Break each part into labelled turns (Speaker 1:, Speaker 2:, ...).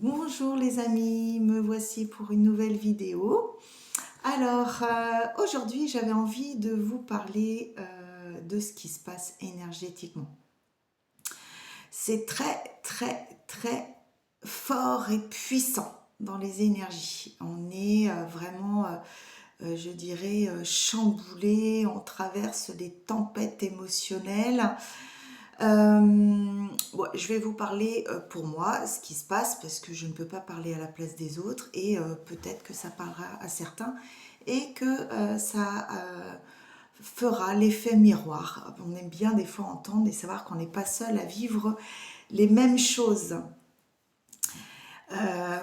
Speaker 1: Bonjour les amis, me voici pour une nouvelle vidéo. Alors aujourd'hui j'avais envie de vous parler de ce qui se passe énergétiquement. C'est très fort et puissant dans les énergies. On est vraiment, je dirais, chamboulé, on traverse des tempêtes émotionnelles. Ouais, je vais vous parler pour moi ce qui se passe parce que je ne peux pas parler à la place des autres et peut-être que ça parlera à certains et que ça fera l'effet miroir. On aime bien des fois entendre et savoir qu'on n'est pas seul à vivre les mêmes choses.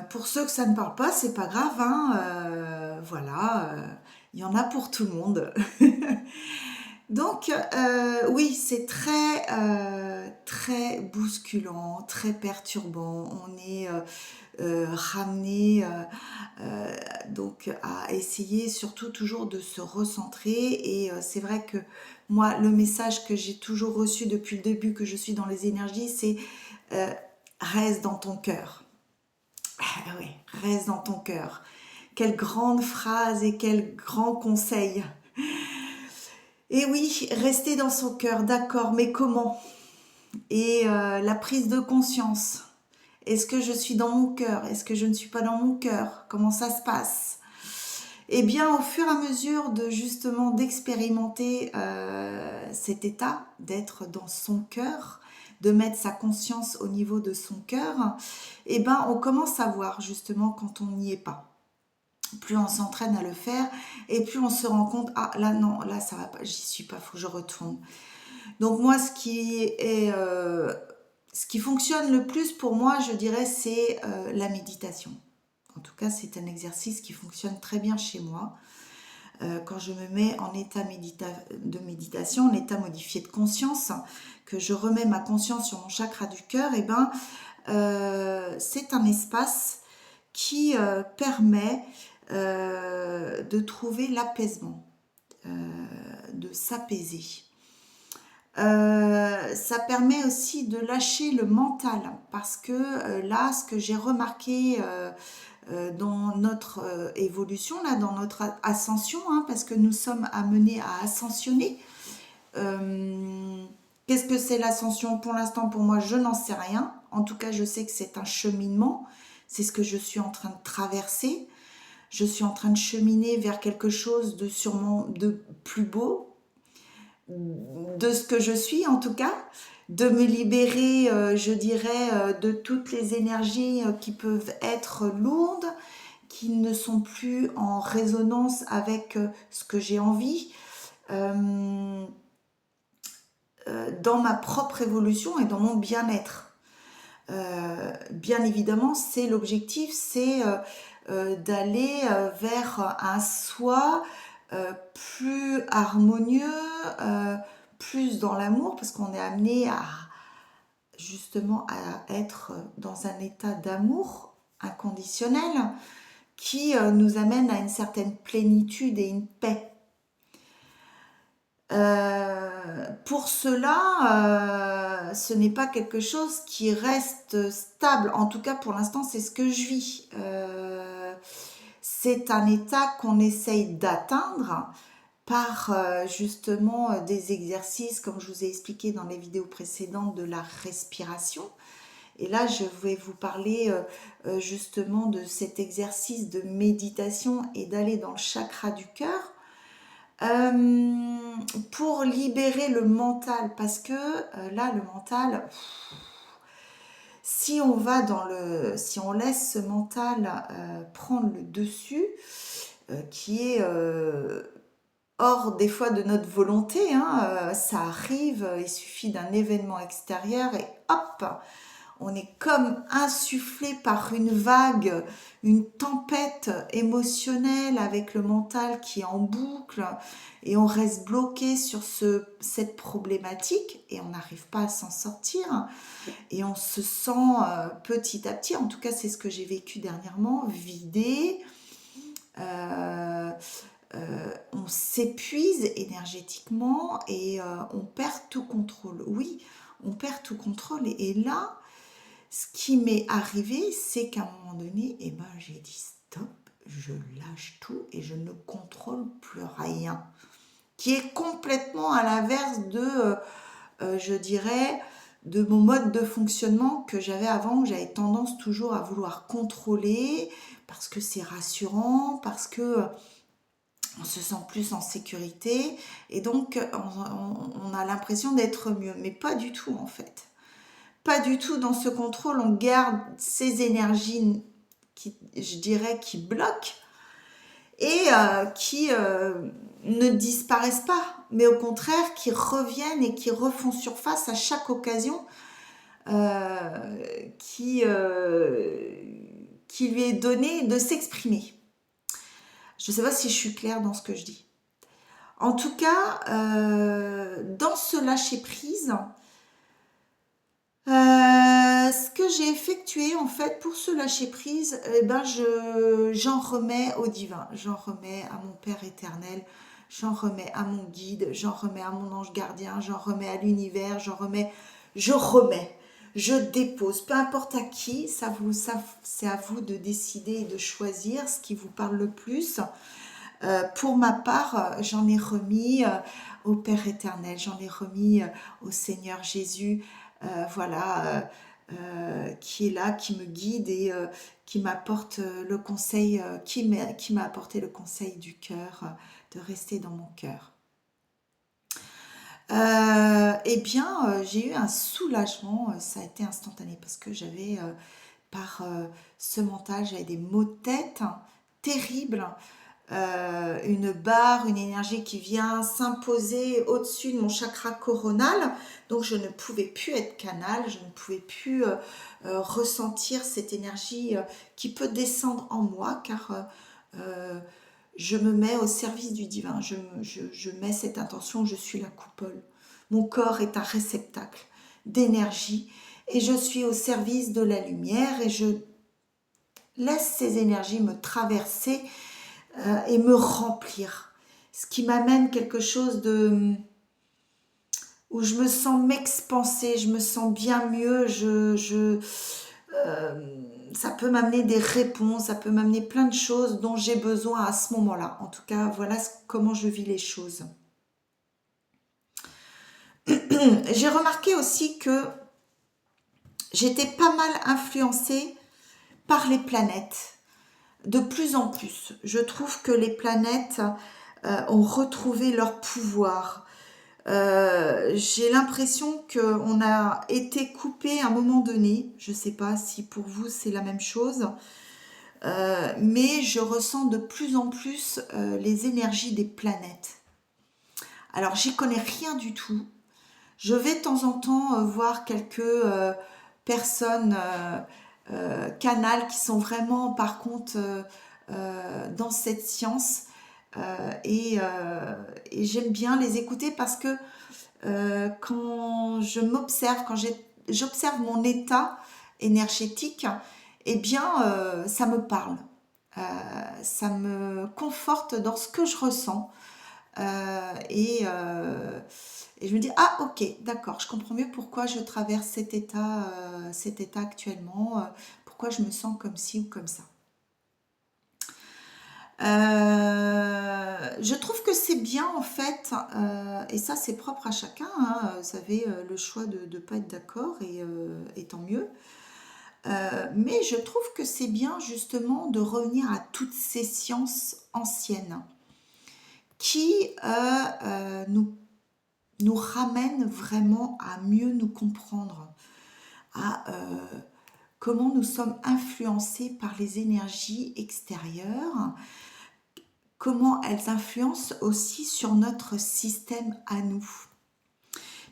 Speaker 1: Pour ceux que ça ne parle pas, c'est pas grave, hein, voilà, il y en a pour tout le monde. Donc, oui, c'est très bousculant, très perturbant. On est ramené donc à essayer surtout toujours de se recentrer. Et c'est vrai que moi, le message que j'ai toujours reçu depuis le début que je suis dans les énergies, c'est euh, reste dans ton cœur. Ah oui, reste dans ton cœur. Quelle grande phrase et quel grand conseil. Et oui, rester dans son cœur, d'accord, mais comment? Et la prise de conscience. Est-ce que je suis dans mon cœur? Est-ce que je ne suis pas dans mon cœur? Comment ça se passe? Eh bien, au fur et à mesure de justement d'expérimenter cet état, d'être dans son cœur, de mettre sa conscience au niveau de son cœur, eh ben, on commence à voir justement quand on n'y est pas. Plus on s'entraîne à le faire et plus on se rend compte, ah là non, là ça va pas, j'y suis pas, faut que je retourne. Donc moi, ce qui fonctionne le plus pour moi, je dirais, c'est la méditation. En tout cas, c'est un exercice qui fonctionne très bien chez moi. Quand je me mets en état de méditation, en état modifié de conscience, que je remets ma conscience sur mon chakra du cœur, et ben, c'est un espace qui permet de trouver l'apaisement, de s'apaiser. Ça permet aussi de lâcher le mental parce que là, ce que j'ai remarqué dans notre évolution, là, dans notre ascension, hein, parce que nous sommes amenés à ascensionner. Euh, Qu'est-ce que c'est l'ascension? Pour l'instant, pour moi, je n'en sais rien. En tout cas, je sais que c'est un cheminement. C'est ce que je suis en train de traverser. Je suis en train de cheminer vers quelque chose de sûrement de plus beau, de ce que je suis en tout cas, de me libérer, je dirais, de toutes les énergies qui peuvent être lourdes, qui ne sont plus en résonance avec ce que j'ai envie, euh, dans ma propre évolution et dans mon bien-être. Bien évidemment, c'est l'objectif, c'est d'aller vers un soi plus harmonieux, plus dans l'amour, parce qu'on est amené à justement à être dans un état d'amour inconditionnel qui nous amène à une certaine plénitude et une paix. Pour cela, ce n'est pas quelque chose qui reste stable. En tout cas, pour l'instant, c'est ce que je vis. C'est un état qu'on essaye d'atteindre par justement des exercices, comme je vous ai expliqué dans les vidéos précédentes, de la respiration. Et là, je vais vous parler justement de cet exercice de méditation et d'aller dans le chakra du cœur pour libérer le mental. Parce que là, le mental, si on va si on laisse ce mental prendre le dessus, qui est hors des fois de notre volonté, hein, ça arrive, il suffit d'un événement extérieur et hop, on est comme insufflé par une vague, une tempête émotionnelle avec le mental qui est en boucle et on reste bloqué sur cette problématique et on n'arrive pas à s'en sortir et on se sent petit à petit, en tout cas c'est ce que j'ai vécu dernièrement, vidé, euh, on s'épuise énergétiquement et on perd tout contrôle. Oui, on perd tout contrôle et là, ce qui m'est arrivé, c'est qu'à un moment donné, eh ben, j'ai dit stop, je lâche tout et je ne contrôle plus rien. Qui est complètement à l'inverse je dirais, de mon mode de fonctionnement que j'avais avant, où j'avais tendance toujours à vouloir contrôler, parce que c'est rassurant, parce que on se sent plus en sécurité, et donc on a l'impression d'être mieux, mais pas du tout en fait. Pas du tout. Dans ce contrôle, on garde ces énergies qui, je dirais, qui bloquent et qui ne disparaissent pas, mais au contraire qui reviennent et qui refont surface à chaque occasion euh, qui, euh, qui lui est donnée de s'exprimer. Je ne sais pas si je suis claire dans ce que je dis. En tout cas, dans ce lâcher-prise, ce que j'ai effectué en fait pour ce lâcher prise, eh ben j'en remets au divin, j'en remets à mon Père éternel, j'en remets à mon guide, j'en remets à mon ange gardien, j'en remets à l'univers, je remets, je dépose, peu importe à qui, c'est à vous de décider et de choisir ce qui vous parle le plus. Pour ma part, j'en ai remis au Père éternel, j'en ai remis au Seigneur Jésus, voilà, qui est là, qui me guide et qui m'apporte le conseil, qui m'a apporté le conseil du cœur, de rester dans mon cœur. Eh bien, j'ai eu un soulagement, ça a été instantané parce que j'avais, par ce mental, j'avais des maux de tête terribles, une barre, une énergie qui vient s'imposer au-dessus de mon chakra coronal. Donc je ne pouvais plus être canal, je ne pouvais plus ressentir cette énergie qui peut descendre en moi, car je me mets au service du divin. Je mets cette intention, je suis la coupole. Mon corps est un réceptacle d'énergie et je suis au service de la lumière et je laisse ces énergies me traverser et me remplir. Ce qui m'amène quelque chose de où je me sens m'expanser, je me sens bien mieux, ça peut m'amener des réponses, ça peut m'amener plein de choses dont j'ai besoin à ce moment-là. En tout cas, voilà comment je vis les choses. J'ai remarqué aussi que j'étais pas mal influencée par les planètes. De plus en plus, je trouve que les planètes ont retrouvé leur pouvoir. J'ai l'impression qu'on a été coupé à un moment donné. Je ne sais pas si pour vous c'est la même chose, mais je ressens de plus en plus les énergies des planètes. Alors j'y connais rien du tout. Je vais de temps en temps voir quelques personnes canales qui sont vraiment par contre dans cette science et j'aime bien les écouter parce que quand je m'observe, j'observe mon état énergétique, eh bien, ça me parle. Euh, Ça me conforte dans ce que je ressens. Et je me dis, ah ok, d'accord, je comprends mieux pourquoi je traverse cet état actuellement, pourquoi je me sens comme ci ou comme ça. Je trouve que c'est bien en fait, et ça c'est propre à chacun, hein, vous avez le choix de ne pas être d'accord et tant mieux. Mais je trouve que c'est bien justement de revenir à toutes ces sciences anciennes qui nous ramènent vraiment à mieux nous comprendre, à comment nous sommes influencés par les énergies extérieures, comment elles influencent aussi sur notre système à nous.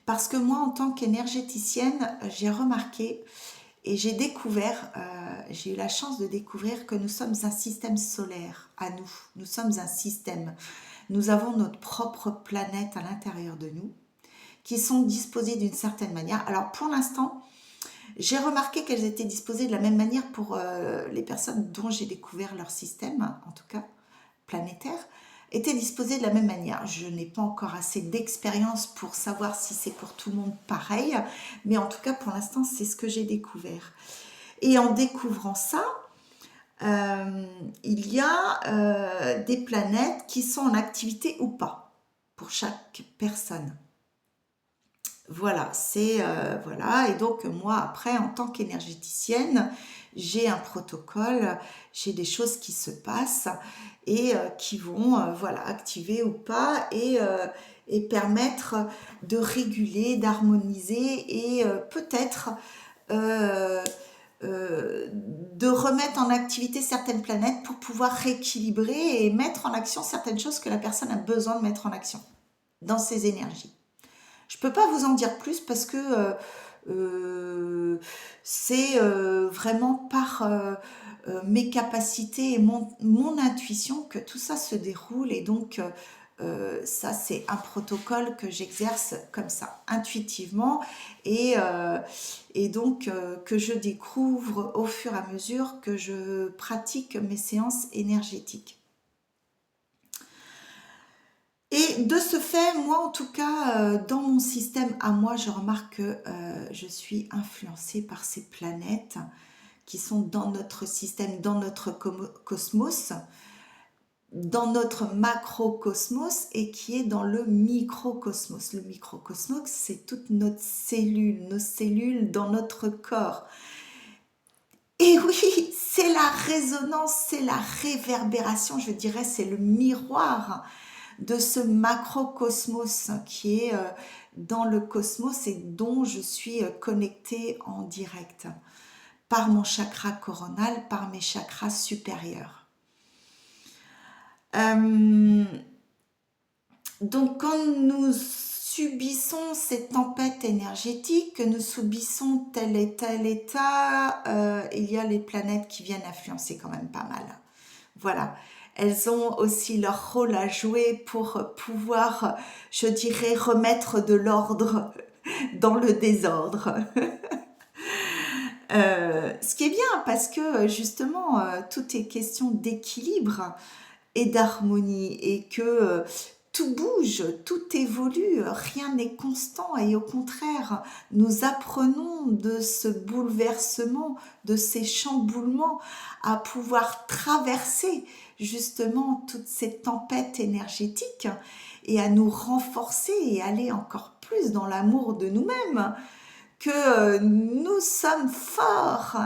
Speaker 1: Parce que moi, en tant qu'énergéticienne, j'ai remarqué et j'ai découvert, j'ai eu la chance de découvrir que nous sommes un système solaire à nous. Nous sommes un système. Nous avons notre propre planète à l'intérieur de nous qui sont disposées d'une certaine manière. Alors pour l'instant, j'ai remarqué qu'elles étaient disposées de la même manière pour les personnes dont j'ai découvert leur système, en tout cas planétaire. été disposés de la même manière. Je n'ai pas encore assez d'expérience pour savoir si c'est pour tout le monde pareil, mais en tout cas pour l'instant c'est ce que j'ai découvert. Et en découvrant ça, il y a des planètes qui sont en activité ou pas pour chaque personne. Voilà, voilà. Et donc moi après, en tant qu'énergéticienne, j'ai un protocole, j'ai des choses qui se passent et qui vont voilà activer ou pas et permettre de réguler, d'harmoniser et peut-être euh, de remettre en activité certaines planètes pour pouvoir rééquilibrer et mettre en action certaines choses que la personne a besoin de mettre en action dans ses énergies. Je ne peux pas vous en dire plus parce que c'est vraiment par mes capacités et mon intuition que tout ça se déroule et donc ça c'est un protocole que j'exerce comme ça, intuitivement et donc que je découvre au fur et à mesure que je pratique mes séances énergétiques. Et de ce fait, moi en tout cas, dans mon système à moi, je remarque que je suis influencée par ces planètes qui sont dans notre système, dans notre cosmos, dans notre macrocosmos et qui est dans le microcosmos. Le microcosmos, c'est toute notre cellule, nos cellules dans notre corps. Et oui, c'est la résonance, c'est la réverbération, je dirais, c'est le miroir de ce macrocosmos qui est dans le cosmos et dont je suis connectée en direct par mon chakra coronal, par mes chakras supérieurs. Euh, donc quand nous subissons ces tempêtes énergétiques, que nous subissons tel et tel état, il y a les planètes qui viennent influencer quand même pas mal. Voilà. Elles ont aussi leur rôle à jouer pour pouvoir, je dirais, remettre de l'ordre dans le désordre. Ce qui est bien parce que justement, tout est question d'équilibre et d'harmonie et que tout bouge, tout évolue, rien n'est constant et au contraire, nous apprenons de ce bouleversement, de ces chamboulements à pouvoir traverser justement toutes ces tempêtes énergétiques et à nous renforcer et aller encore plus dans l'amour de nous-mêmes que nous sommes forts,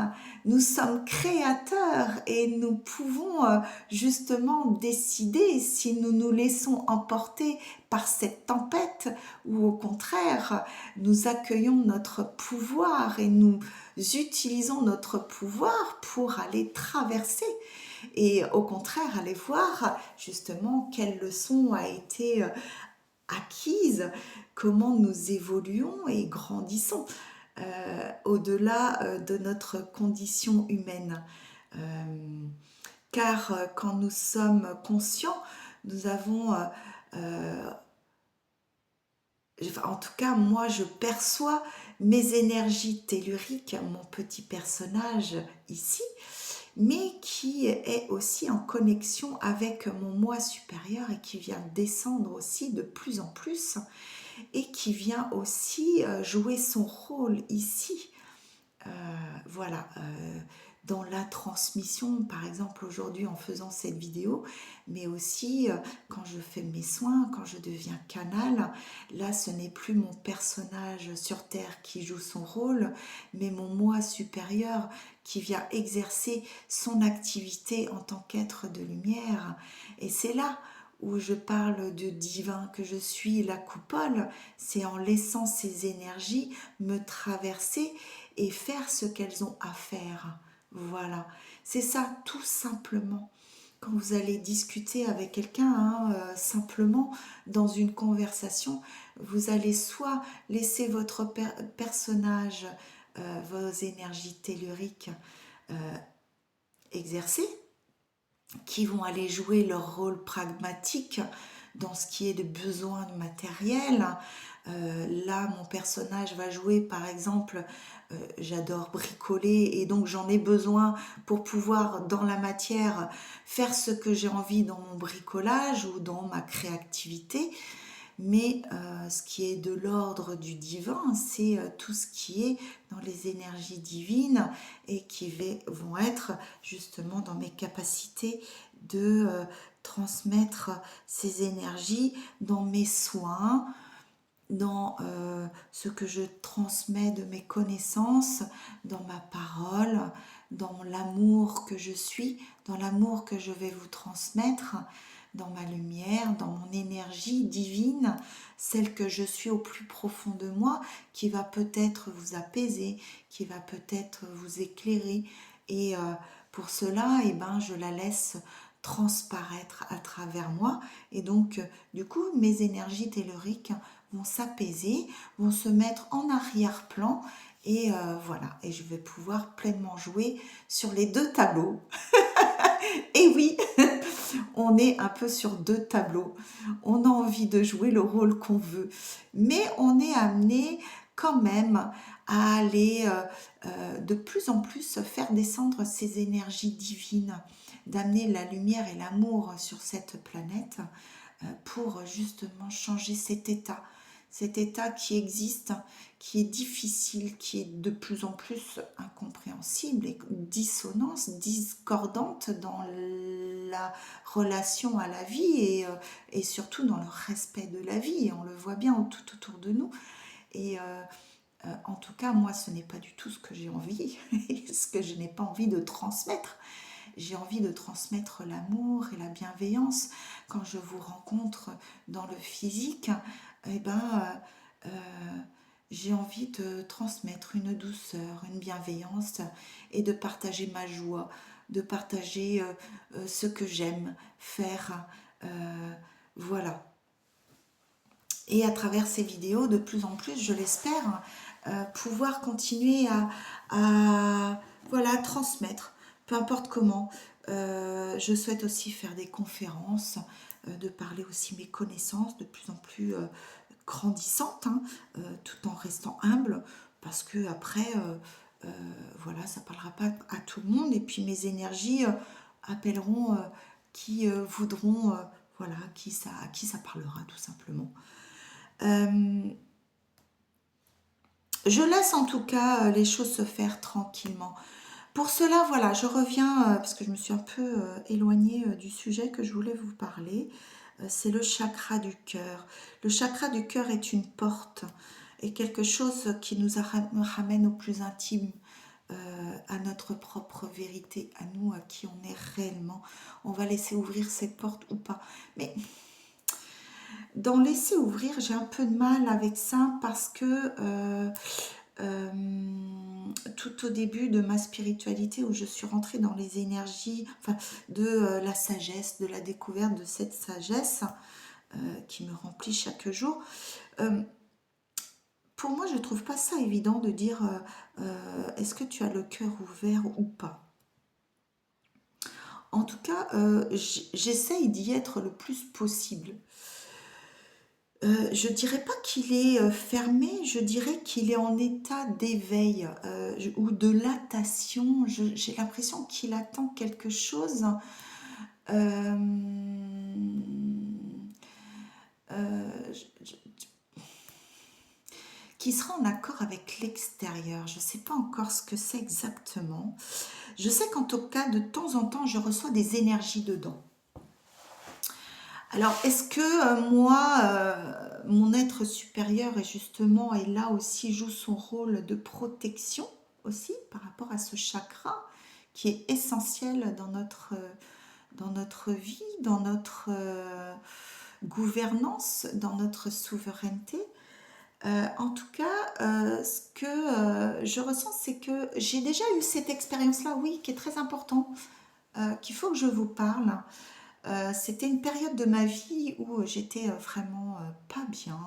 Speaker 1: nous sommes créateurs et nous pouvons justement décider si nous nous laissons emporter par cette tempête ou au contraire nous accueillons notre pouvoir et nous utilisons notre pouvoir pour aller traverser et au contraire aller voir justement quelle leçon a été acquise, comment nous évoluons et grandissons au-delà de notre condition humaine. Euh, Car quand nous sommes conscients, nous avons, euh, en tout cas moi je perçois mes énergies telluriques, mon petit personnage ici, mais qui est aussi en connexion avec mon moi supérieur et qui vient descendre aussi de plus en plus et qui vient aussi jouer son rôle ici. Euh, voilà, dans la transmission, par exemple aujourd'hui en faisant cette vidéo, mais aussi quand je fais mes soins, quand je deviens canal, là ce n'est plus mon personnage sur Terre qui joue son rôle, mais mon moi supérieur qui vient exercer son activité en tant qu'être de lumière. Et c'est là où je parle de divin, que je suis la coupole, c'est en laissant ces énergies me traverser et faire ce qu'elles ont à faire. Voilà, c'est ça tout simplement. Quand vous allez discuter avec quelqu'un, hein, simplement dans une conversation, vous allez soit laisser votre personnage, vos énergies telluriques exercer, qui vont aller jouer leur rôle pragmatique dans ce qui est de besoin matériel, Là, mon personnage va jouer, par exemple, j'adore bricoler et donc j'en ai besoin pour pouvoir, dans la matière, faire ce que j'ai envie dans mon bricolage ou dans ma créativité. Mais ce qui est de l'ordre du divin, c'est tout ce qui est dans les énergies divines et qui vont être justement dans mes capacités de transmettre ces énergies dans mes soins, dans ce que je transmets de mes connaissances, dans ma parole, dans l'amour que je suis, dans l'amour que je vais vous transmettre, dans ma lumière, dans mon énergie divine, celle que je suis au plus profond de moi, qui va peut-être vous apaiser, qui va peut-être vous éclairer. Et pour cela, eh ben, je la laisse transparaître à travers moi. Et donc, du coup, mes énergies telluriques vont s'apaiser, vont se mettre en arrière-plan et voilà, et je vais pouvoir pleinement jouer sur les deux tableaux. Et oui, on est un peu sur deux tableaux. On a envie de jouer le rôle qu'on veut, mais on est amené quand même à aller de plus en plus faire descendre ces énergies divines, d'amener la lumière et l'amour sur cette planète pour justement changer cet état qui existe, qui est difficile, qui est de plus en plus incompréhensible et dissonance, discordante dans la relation à la vie et surtout dans le respect de la vie. Et on le voit bien tout autour de nous. Et en tout cas, moi, ce n'est pas du tout ce que j'ai envie, ce que je n'ai pas envie de transmettre. J'ai envie de transmettre l'amour et la bienveillance. Quand je vous rencontre dans le physique, eh ben, j'ai envie de transmettre une douceur, une bienveillance et de partager ma joie, de partager ce que j'aime faire. Voilà. Et à travers ces vidéos, de plus en plus, je l'espère, pouvoir continuer voilà, transmettre, peu importe comment. Je souhaite aussi faire des conférences, de parler aussi mes connaissances de plus en plus grandissantes, hein, tout en restant humble, parce que après, voilà, ça parlera pas à tout le monde, et puis mes énergies appelleront qui voudront, voilà, à qui ça parlera tout simplement. Euh, je laisse en tout cas les choses se faire tranquillement. Pour cela, voilà, je reviens, parce que je me suis un peu éloignée du sujet que je voulais vous parler. C'est le chakra du cœur. Le chakra du cœur est une porte et quelque chose qui nous ramène au plus intime, à notre propre vérité, à nous, à qui on est réellement. On va laisser ouvrir cette porte ou pas. Mais dans laisser ouvrir, j'ai un peu de mal avec ça parce que euh, tout au début de ma spiritualité, où je suis rentrée dans les énergies, enfin, de la sagesse, de la découverte de cette sagesse qui me remplit chaque jour. Euh, pour moi, je ne trouve pas ça évident de dire est-ce que tu as le cœur ouvert ou pas. En tout cas, j'essaye d'y être le plus possible. Je dirais pas qu'il est fermé, je dirais qu'il est en état d'éveil ou de latation. J'ai l'impression qu'il attend quelque chose euh, euh, qui sera en accord avec l'extérieur. Je ne sais pas encore ce que c'est exactement. Je sais qu'en tout cas, de temps en temps, je reçois des énergies dedans. Alors, est-ce que moi, mon être supérieur est justement, et là aussi joue son rôle de protection aussi par rapport à ce chakra qui est essentiel dans notre vie, dans notre gouvernance, dans notre souveraineté. En tout cas, ce que je ressens, c'est que j'ai déjà eu cette expérience-là, oui, qui est très importante, qu'il faut que je vous parle. C'était une période de ma vie où j'étais vraiment pas bien.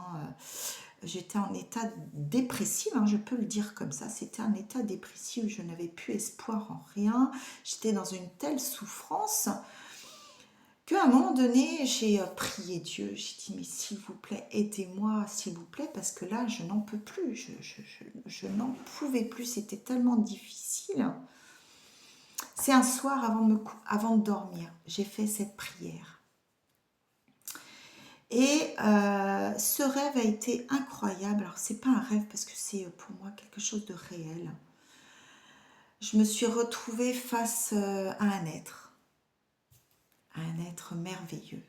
Speaker 1: J'étais en état dépressif, hein, je peux le dire comme ça. C'était un état dépressif où je n'avais plus espoir en rien. J'étais dans une telle souffrance qu'à un moment donné, j'ai prié Dieu. J'ai dit, mais s'il vous plaît, aidez-moi, s'il vous plaît, parce que là, je n'en peux plus. Je n'en pouvais plus. C'était tellement difficile. C'est un soir avant de dormir. J'ai fait cette prière. Et ce rêve a été incroyable. Alors, c'est pas un rêve parce que c'est pour moi quelque chose de réel. Je me suis retrouvée face à un être merveilleux,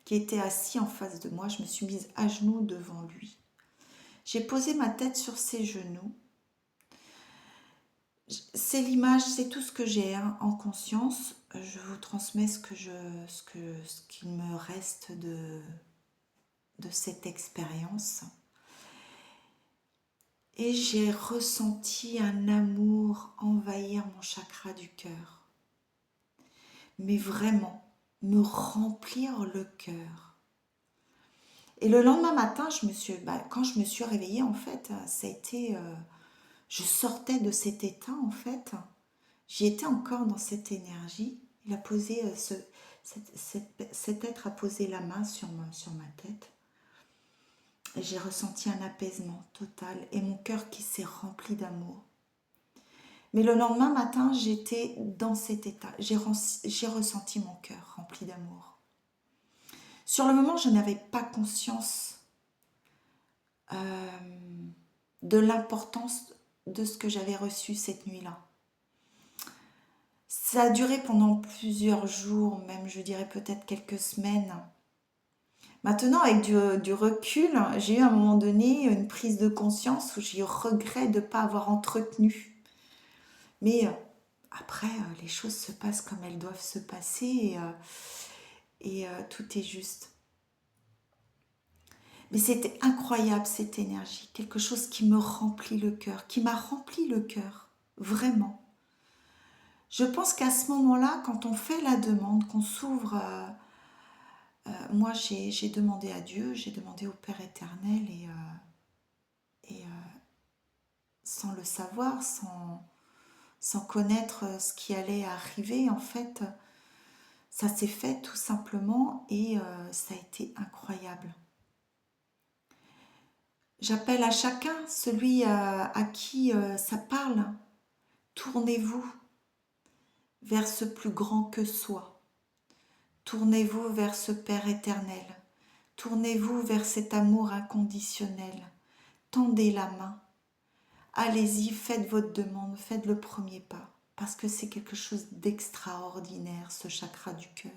Speaker 1: qui était assis en face de moi. Je me suis mise à genoux devant lui. J'ai posé ma tête sur ses genoux. C'est l'image, c'est tout ce que j'ai en conscience. Je vous transmets ce qu'il me reste de cette expérience. Et j'ai ressenti un amour envahir mon chakra du cœur. Mais vraiment, me remplir le cœur. Et le lendemain matin, quand je me suis réveillée, en fait, ça a été... je sortais de cet état, en fait. J'y étais encore dans cette énergie. Il a posé, cet être a posé la main sur ma tête. Et j'ai ressenti un apaisement total et mon cœur qui s'est rempli d'amour. Mais le lendemain matin, j'étais dans cet état. J'ai ressenti mon cœur rempli d'amour. Sur le moment, je n'avais pas conscience de l'importance de ce que j'avais reçu cette nuit-là. Ça a duré pendant plusieurs jours, même je dirais peut-être quelques semaines. Maintenant, avec du recul, j'ai eu à un moment donné une prise de conscience où j'ai eu regret de ne pas avoir entretenu. Mais après, les choses se passent comme elles doivent se passer et tout est juste. Mais c'était incroyable cette énergie, quelque chose qui me remplit le cœur, qui m'a rempli le cœur, vraiment. Je pense qu'à ce moment-là, quand on fait la demande, qu'on s'ouvre, moi j'ai demandé à Dieu, j'ai demandé au Père éternel et sans le savoir, sans connaître ce qui allait arriver, en fait, ça s'est fait tout simplement et ça a été incroyable. J'appelle à chacun, celui à qui ça parle, tournez-vous vers ce plus grand que soi. Tournez-vous vers ce Père éternel. Tournez-vous vers cet amour inconditionnel. Tendez la main. Allez-y, faites votre demande, faites le premier pas. Parce que c'est quelque chose d'extraordinaire, ce chakra du cœur.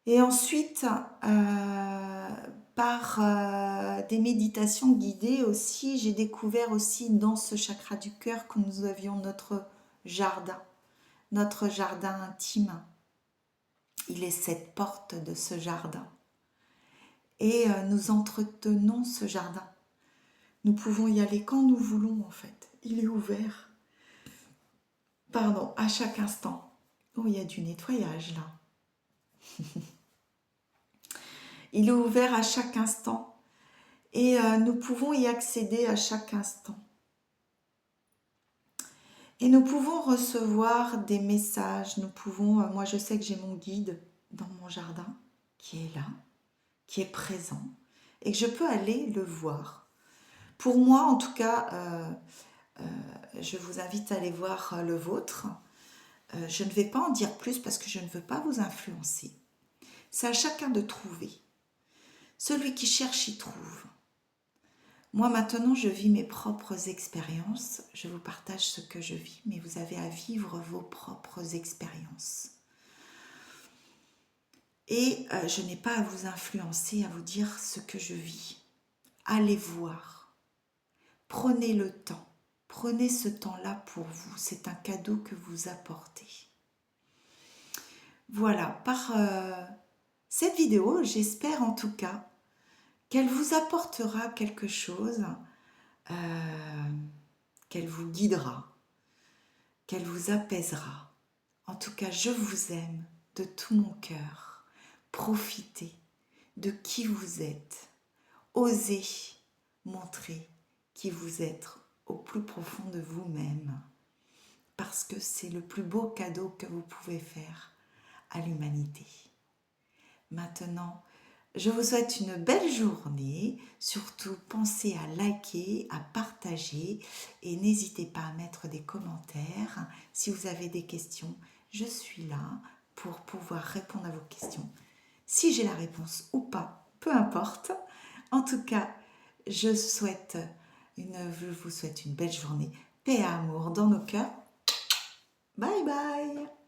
Speaker 1: Et ensuite, par des méditations guidées aussi, j'ai découvert aussi dans ce chakra du cœur que nous avions notre jardin intime. Il est cette porte de ce jardin. Et nous entretenons ce jardin. Nous pouvons y aller quand nous voulons en fait. Il est ouvert. Pardon, à chaque instant. Oh, il y a du nettoyage là. Il est ouvert à chaque instant et nous pouvons y accéder à chaque instant. Et nous pouvons recevoir des messages, nous pouvons, moi je sais que j'ai mon guide dans mon jardin qui est là, qui est présent et que je peux aller le voir. Pour moi en tout cas, je vous invite à aller voir le vôtre. Je ne vais pas en dire plus parce que je ne veux pas vous influencer. C'est à chacun de trouver. Celui qui cherche y trouve. Moi maintenant je vis mes propres expériences, je vous partage ce que je vis, mais vous avez à vivre vos propres expériences. Et je n'ai pas à vous influencer, à vous dire ce que je vis. Allez voir, prenez le temps, prenez ce temps-là pour vous, c'est un cadeau que vous apportez. Voilà, par cette vidéo, j'espère en tout cas qu'elle vous apportera quelque chose, qu'elle vous guidera, qu'elle vous apaisera. En tout cas, je vous aime de tout mon cœur. Profitez de qui vous êtes. Osez montrer qui vous êtes au plus profond de vous-même. parce que c'est le plus beau cadeau que vous pouvez faire à l'humanité. Maintenant, je vous souhaite une belle journée. Surtout, pensez à liker, à partager et n'hésitez pas à mettre des commentaires. Si vous avez des questions, je suis là pour pouvoir répondre à vos questions. Si j'ai la réponse ou pas, peu importe. En tout cas, je vous souhaite une belle journée. Paix et amour dans nos cœurs. Bye bye!